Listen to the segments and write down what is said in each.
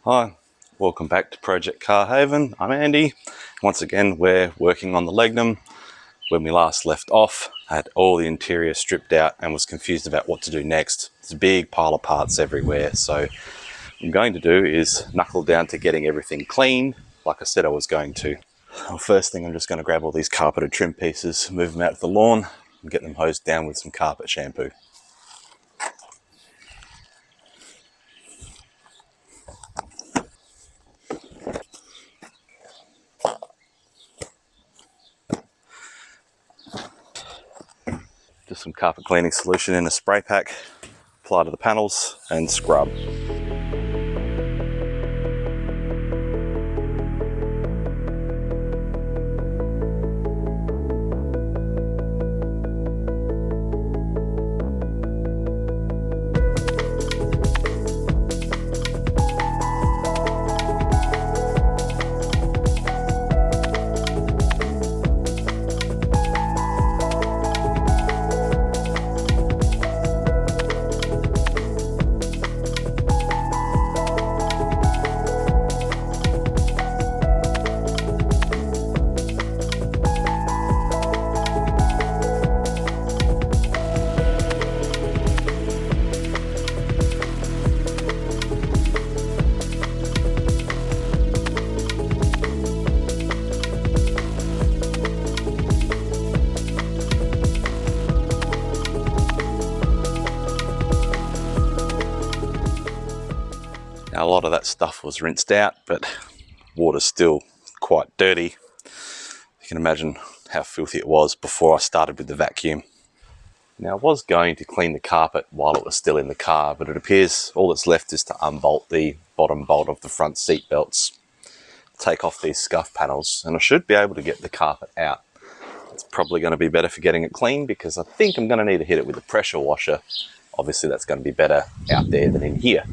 Hi, welcome back to Project Car Haven. I'm Andy. Once again, we're working on the Legnum. When we last left off, I had all the interior stripped out and was confused about what to do next. There's a big pile of parts everywhere, so what I'm going to do is knuckle down to getting everything clean, like I said I was going to. Well, first thing, I'm just going to grab all these carpeted trim pieces, move them out to the lawn, and get them hosed down with some carpet shampoo. Just some carpet cleaning solution in a spray pack, apply to the panels and scrub. Now, a lot of that stuff was rinsed out, but water's still quite dirty. You can imagine how filthy it was before I started with the vacuum. Now, I was going to clean the carpet while it was still in the car, but it appears all that's left is to unbolt the bottom bolt of the front seat belts, take off these scuff panels, and I should be able to get the carpet out. It's probably going to be better for getting it clean because I think I'm going to need to hit it with a pressure washer. Obviously, that's going to be better out there than in here.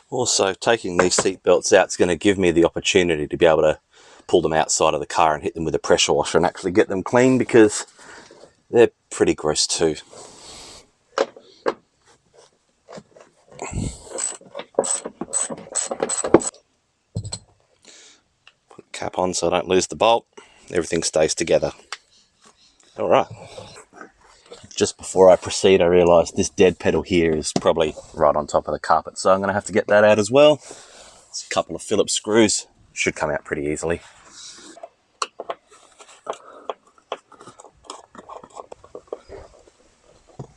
Also, taking these seat belts out is going to give me the opportunity to be able to pull them outside of the car and hit them with a pressure washer and actually get them clean because they're pretty gross too. Put the cap on so I don't lose the bolt. Everything stays together. All right. Just before I proceed, I realised this dead pedal here is probably right on top of the carpet, so I'm going to have to get that out as well. It's a couple of Phillips screws, should come out pretty easily.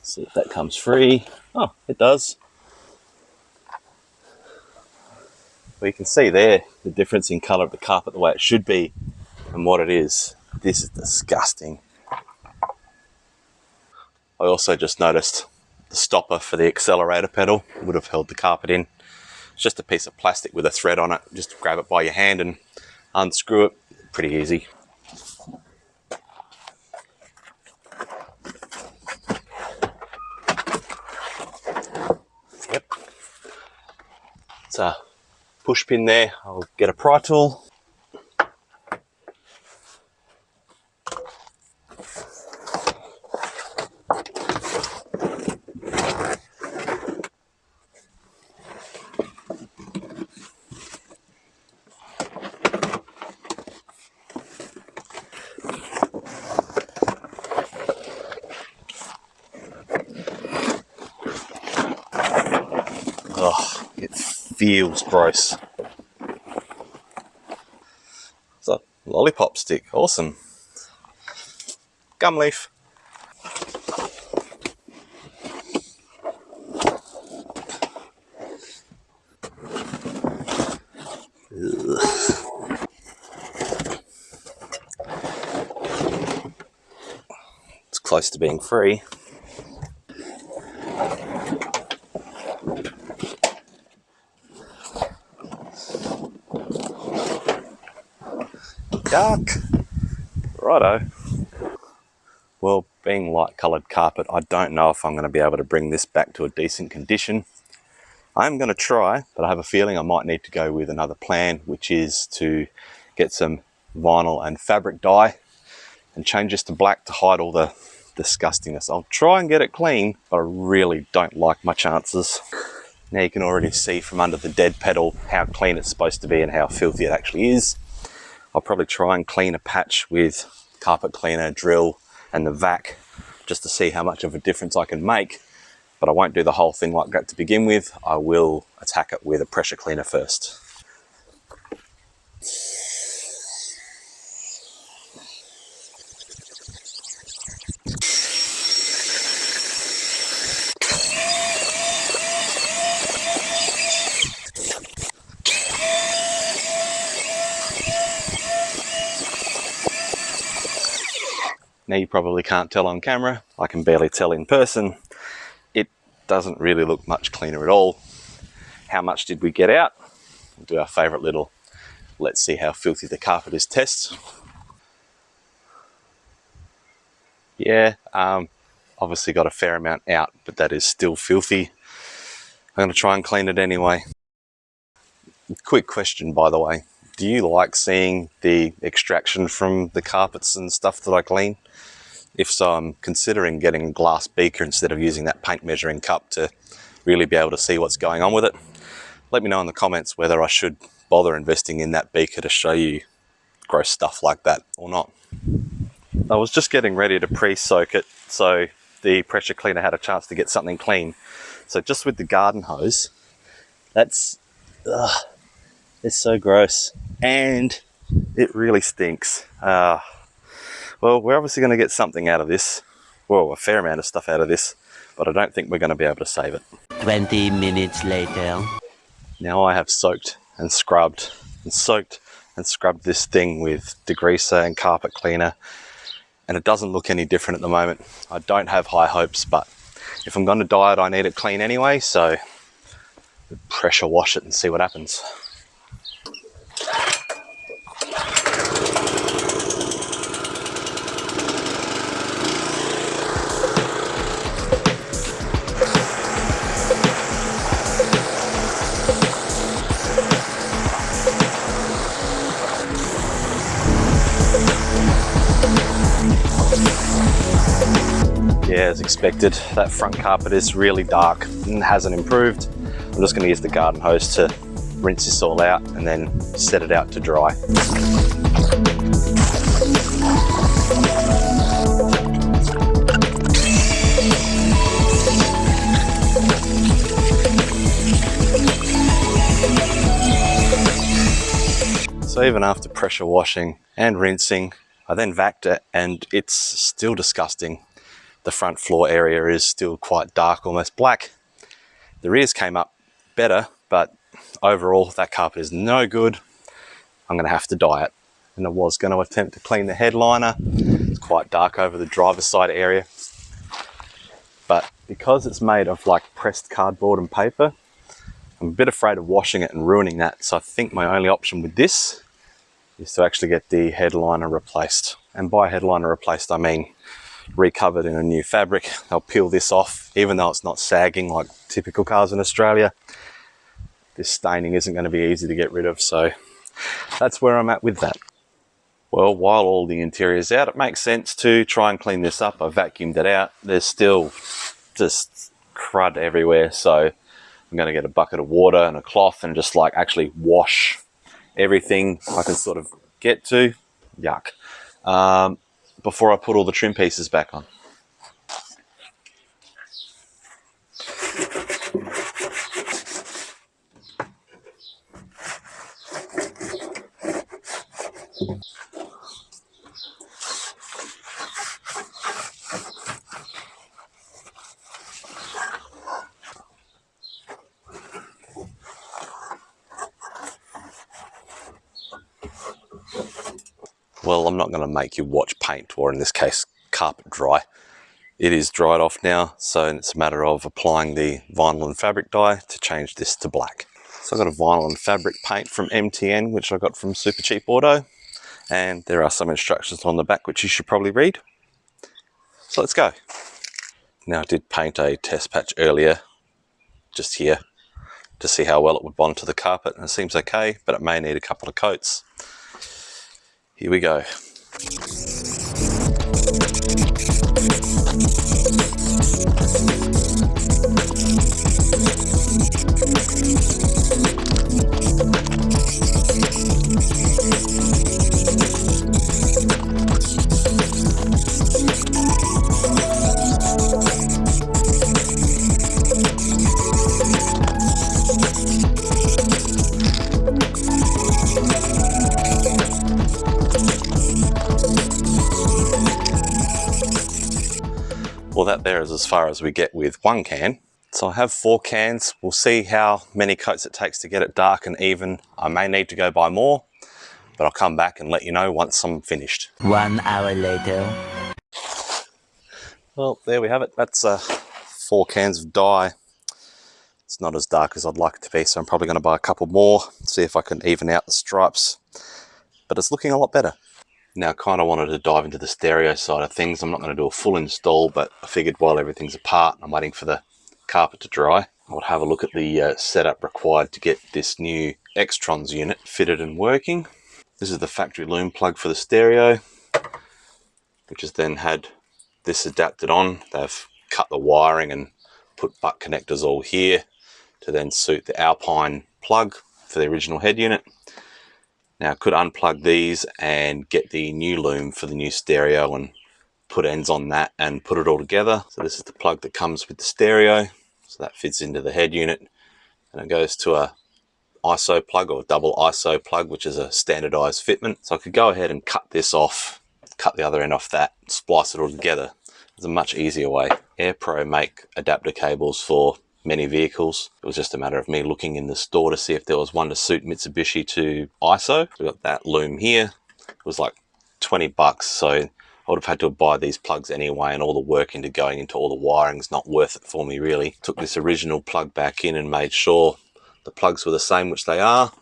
See if that comes free. Oh, it does. Well, you can see there the difference in colour of the carpet, the way it should be and what it is. This is disgusting. I also just noticed the stopper for the accelerator pedal would have held the carpet in. It's just a piece of plastic with a thread on it. Just grab it by your hand and unscrew it. Pretty easy. Yep. It's a push pin there. I'll get a pry tool. Oh, it feels gross. It's a lollipop stick, awesome. Gum leaf. Ugh. It's close to being free. Dark. Righto. Well, being light coloured carpet, I don't know if I'm going to be able to bring this back to a decent condition. I'm going to try, but I have a feeling I might need to go with another plan, which is to get some vinyl and fabric dye, and change this to black to hide all the disgustingness. I'll try and get it clean, but I really don't like my chances. Now you can already see from under the dead pedal how clean it's supposed to be and how filthy it actually is. I'll probably try and clean a patch with carpet cleaner, drill, and the vac just to see how much of a difference I can make. But I won't do the whole thing like that to begin with. I will attack it with a pressure cleaner first. Now you probably can't tell on camera, I can barely tell in person. It doesn't really look much cleaner at all. How much did we get out? We'll do our favourite little let's see how filthy the carpet is test. Yeah, obviously got a fair amount out, but that is still filthy. I'm going to try and clean it anyway. Quick question, by the way. Do you like seeing the extraction from the carpets and stuff that I clean? If so, I'm considering getting a glass beaker instead of using that paint measuring cup to really be able to see what's going on with it. Let me know in the comments whether I should bother investing in that beaker to show you gross stuff like that or not. I was just getting ready to pre-soak it so the pressure cleaner had a chance to get something clean. So just with the garden hose, it's so gross and it really stinks. Well, we're obviously going to get something out of this. Well, a fair amount of stuff out of this, but I don't think we're going to be able to save it. 20 minutes later. Now I have soaked and scrubbed and soaked and scrubbed this thing with degreaser and carpet cleaner, and it doesn't look any different at the moment. I don't have high hopes, but if I'm going to dye it, I need it clean anyway, so pressure wash it and see what happens. Yeah, as expected, that front carpet is really dark and hasn't improved. I'm just going to use the garden hose to rinse this all out and then set it out to dry. So even after pressure washing and rinsing, I then vacked it and it's still disgusting. The front floor area is still quite dark, almost black. The rears came up better, but overall that carpet is no good. I'm going to have to dye it. And I was going to attempt to clean the headliner. It's quite dark over the driver's side area. But because it's made of like pressed cardboard and paper, I'm a bit afraid of washing it and ruining that. So I think my only option with this is to actually get the headliner replaced. And by headliner replaced, I mean recovered in a new fabric. I'll peel this off, even though it's not sagging like typical cars in Australia. This staining isn't going to be easy to get rid of, so that's where I'm at with that. Well, while all the interior's out, it makes sense to try and clean this up. I vacuumed it out. There's still just crud everywhere, so I'm going to get a bucket of water and a cloth and just like actually wash everything I can sort of get to. Yuck. Before I put all the trim pieces back on. Well, I'm not going to make you watch paint, or in this case, carpet dry. It is dried off now, so it's a matter of applying the vinyl and fabric dye to change this to black. So I've got a vinyl and fabric paint from MTN, which I got from Super Cheap Auto, and there are some instructions on the back which you should probably read. So let's go. Now I did paint a test patch earlier, just here, to see how well it would bond to the carpet, and it seems okay, but it may need a couple of coats. Here we go. Well, that there is as far as we get with one can. So I have 4 cans. We'll see how many coats it takes to get it dark and even. I may need to go buy more, but I'll come back and let you know once I'm finished. 1 hour later. Well, there we have it. That's 4 cans of dye. It's not as dark as I'd like it to be, so I'm probably going to buy a couple more, see if I can even out the stripes. But it's looking a lot better. Now, I kind of wanted to dive into the stereo side of things. I'm not going to do a full install, but I figured while everything's apart, I'm waiting for the carpet to dry, I would have a look at the setup required to get this new Extrons unit fitted and working. This is the factory loom plug for the stereo, which has then had this adapted on. They've cut the wiring and put butt connectors all here to then suit the Alpine plug for the original head unit. Now I could unplug these and get the new loom for the new stereo and put ends on that and put it all together. So this is the plug that comes with the stereo. So that fits into the head unit and it goes to a ISO plug or double ISO plug, which is a standardized fitment. So I could go ahead and cut this off, cut the other end off that, splice it all together. It's a much easier way. AirPro make adapter cables for many vehicles. It was just a matter of me looking in the store to see if there was one to suit Mitsubishi to ISO. We got that loom here. It was like 20 bucks, so I would have had to buy these plugs anyway, and all the work into going into all the wiring's not worth it for me really. Took this original plug back in and made sure the plugs were the same, which they are.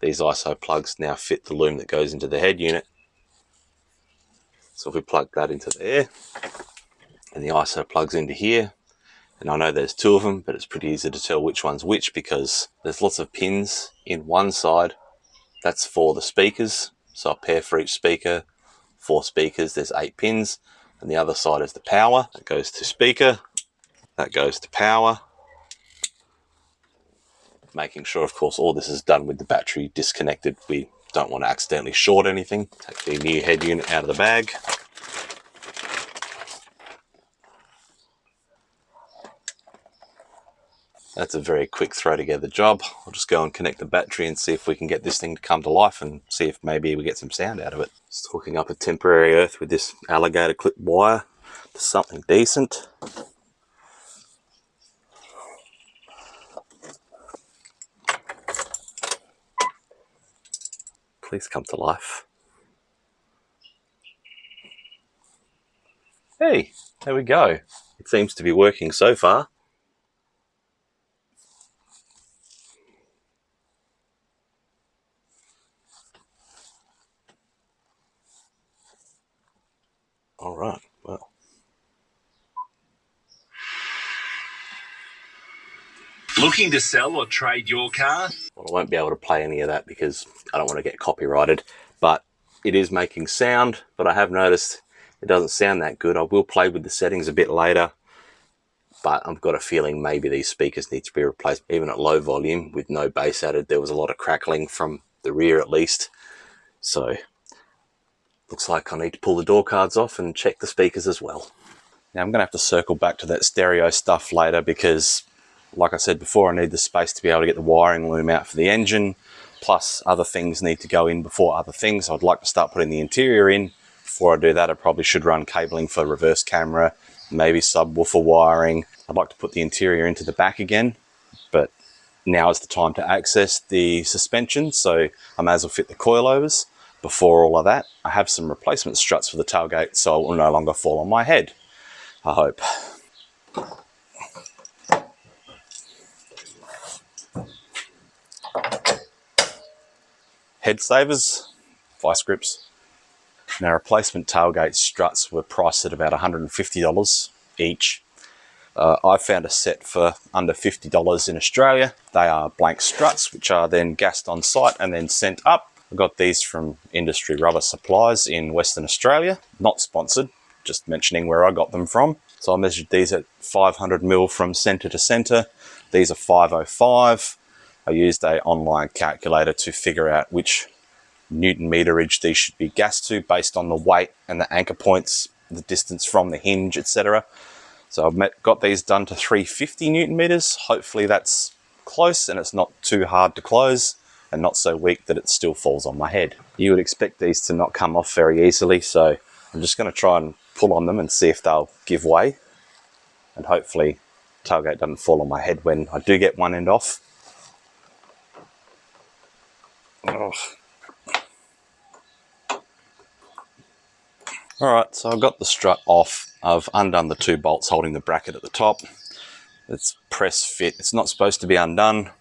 These ISO plugs now fit the loom that goes into the head unit. So if we plug that into there, and the ISO plugs into here, and I know there's 2 of them, but it's pretty easy to tell which one's which because there's lots of pins in one side. That's for the speakers, so a pair for each speaker. 4 speakers, there's 8 pins, and the other side is the power. That goes to speaker, that goes to power. Making sure, of course, all this is done with the battery disconnected. We don't want to accidentally short anything. Take the new head unit out of the bag. That's a very quick throw together job. I'll just go and connect the battery and see if we can get this thing to come to life and see if maybe we get some sound out of it. Just hooking up a temporary earth with this alligator clip wire to something decent. Please come to life. Hey, there we go. It seems to be working so far. All right, well. Looking to sell or trade your car? Well, I won't be able to play any of that because I don't want to get copyrighted, but it is making sound, but I have noticed it doesn't sound that good. I will play with the settings a bit later, but I've got a feeling maybe these speakers need to be replaced. Even at low volume with no bass added, there was a lot of crackling from the rear at least. So looks like I need to pull the door cards off and check the speakers as well. Now I'm going to have to circle back to that stereo stuff later because, like I said before, I need the space to be able to get the wiring loom out for the engine, plus other things need to go in before other things. I'd like to start putting the interior in. Before I do that, I probably should run cabling for reverse camera, maybe subwoofer wiring. I'd like to put the interior into the back again, but now is the time to access the suspension, so I may as well fit the coilovers. Before all of that, I have some replacement struts for the tailgate, so it will no longer fall on my head, I hope. Head savers, vice grips. Now, replacement tailgate struts were priced at about $150 each. I found a set for under $50 in Australia. They are blank struts, which are then gassed on site and then sent up. I got these from Industry Rubber Supplies in Western Australia. Not sponsored, just mentioning where I got them from. So I measured these at 500mm from centre to centre. These are 505. I used an online calculator to figure out which Newton meterage these should be gassed to based on the weight and the anchor points, the distance from the hinge, etc. So I've got these done to 350 Newton meters. Hopefully that's close and it's not too hard to close and not so weak that it still falls on my head. You would expect these to not come off very easily, so I'm just going to try and pull on them and see if they'll give way. And hopefully tailgate doesn't fall on my head when I do get one end off. Oh. Alright, so I've got the strut off. I've undone the 2 bolts holding the bracket at the top. It's press fit. It's not supposed to be undone.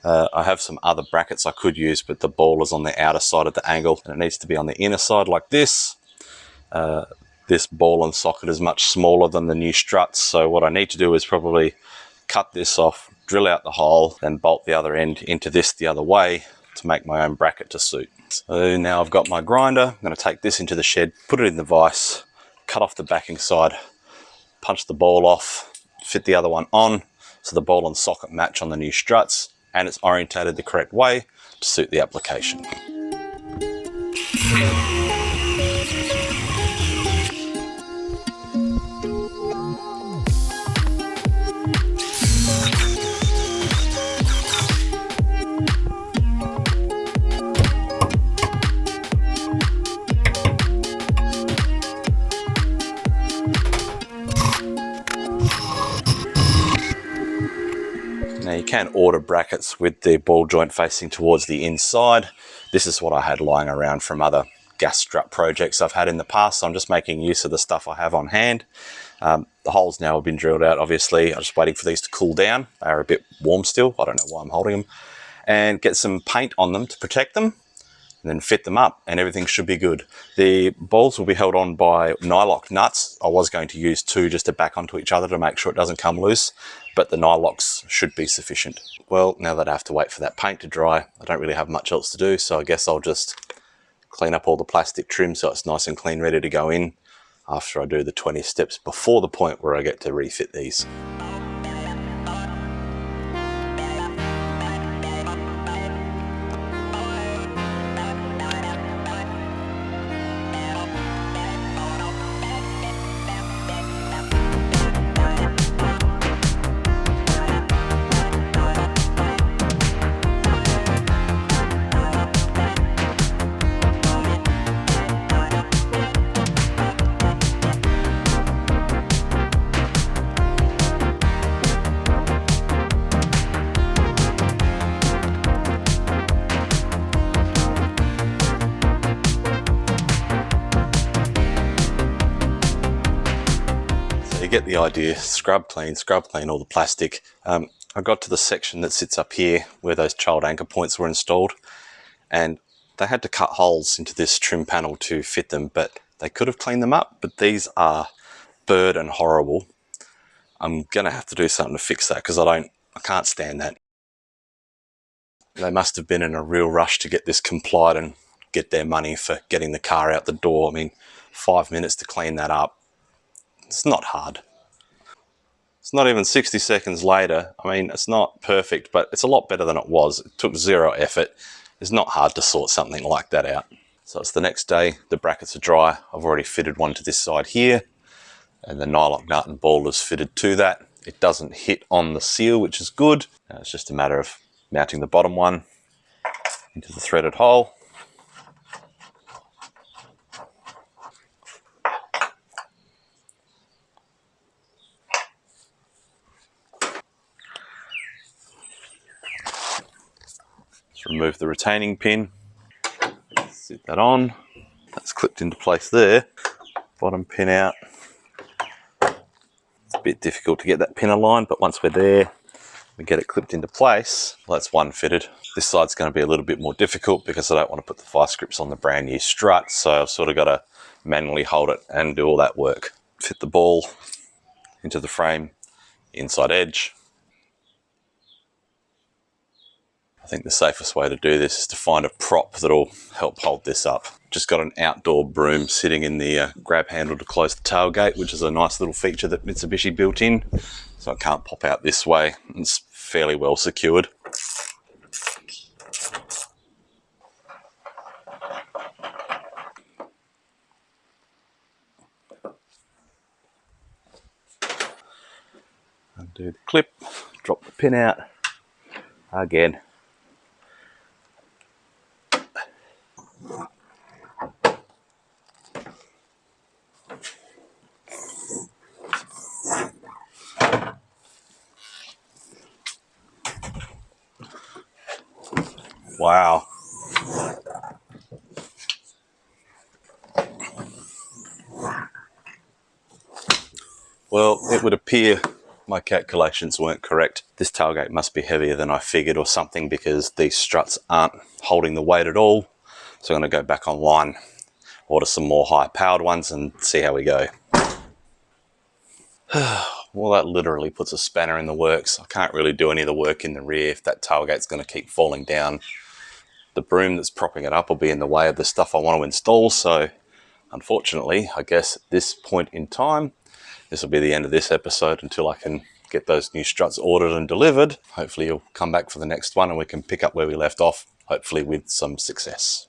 I have some other brackets I could use, but the ball is on the outer side of the angle and it needs to be on the inner side like this. This ball and socket is much smaller than the new struts, so what I need to do is probably cut this off, drill out the hole, then bolt the other end into this the other way to make my own bracket to suit. So now I've got my grinder. I'm going to take this into the shed, put it in the vise, cut off the backing side, punch the ball off, fit the other one on so the ball and socket match on the new struts and it's orientated the correct way to suit the application. Now you can order brackets with the ball joint facing towards the inside. This is what I had lying around from other gas strut projects I've had in the past, so I'm just making use of the stuff I have on hand. The holes now have been drilled out, obviously. I'm just waiting for these to cool down. They are a bit warm still. I don't know why I'm holding them. And get some paint on them to protect them, and then fit them up, and everything should be good. The balls will be held on by nylock nuts. I was going to use 2 just to back onto each other to make sure it doesn't come loose, but the nylocks should be sufficient. Well, now that I have to wait for that paint to dry, I don't really have much else to do, so I guess I'll just clean up all the plastic trim so it's nice and clean, ready to go in after I do the 20 steps before the point where I get to refit these. You get the idea. Scrub clean all the plastic. I got to the section that sits up here where those child anchor points were installed, and they had to cut holes into this trim panel to fit them, but they could have cleaned them up, but these are burred and horrible. I'm gonna have to do something to fix that because I can't stand that. They must have been in a real rush to get this complied and get their money for getting the car out the door. I mean, 5 minutes to clean that up. It's not hard. It's not even 60 seconds later. I mean, it's not perfect, but it's a lot better than it was. It took 0 effort. It's not hard to sort something like that out. So it's the next day. The brackets are dry. I've already fitted one to this side here, and the nylock nut and ball is fitted to that. It doesn't hit on the seal, which is good. Now it's just a matter of mounting the bottom one into the threaded hole. Remove the retaining pin, sit that on, that's clipped into place there, bottom pin out. It's a bit difficult to get that pin aligned, but once we're there, we get it clipped into place. Well, that's one fitted. This side's going to be a little bit more difficult because I don't want to put the vice grips on the brand new strut, so I've sort of got to manually hold it and do all that work. Fit the ball into the frame, inside edge. I think the safest way to do this is to find a prop that'll help hold this up. Just got an outdoor broom sitting in the grab handle to close the tailgate, which is a nice little feature that Mitsubishi built in, so it can't pop out this way. It's fairly well secured. Undo the clip, drop the pin out again. Wow. Well, it would appear my calculations weren't correct. This tailgate must be heavier than I figured or something, because these struts aren't holding the weight at all. So I'm going to go back online, order some more high powered ones and see how we go. Well, that literally puts a spanner in the works. I can't really do any of the work in the rear if that tailgate's going to keep falling down. The broom that's propping it up will be in the way of the stuff I want to install, so unfortunately, I guess at this point in time, this will be the end of this episode until I can get those new struts ordered and delivered. Hopefully you'll come back for the next one and we can pick up where we left off, hopefully with some success.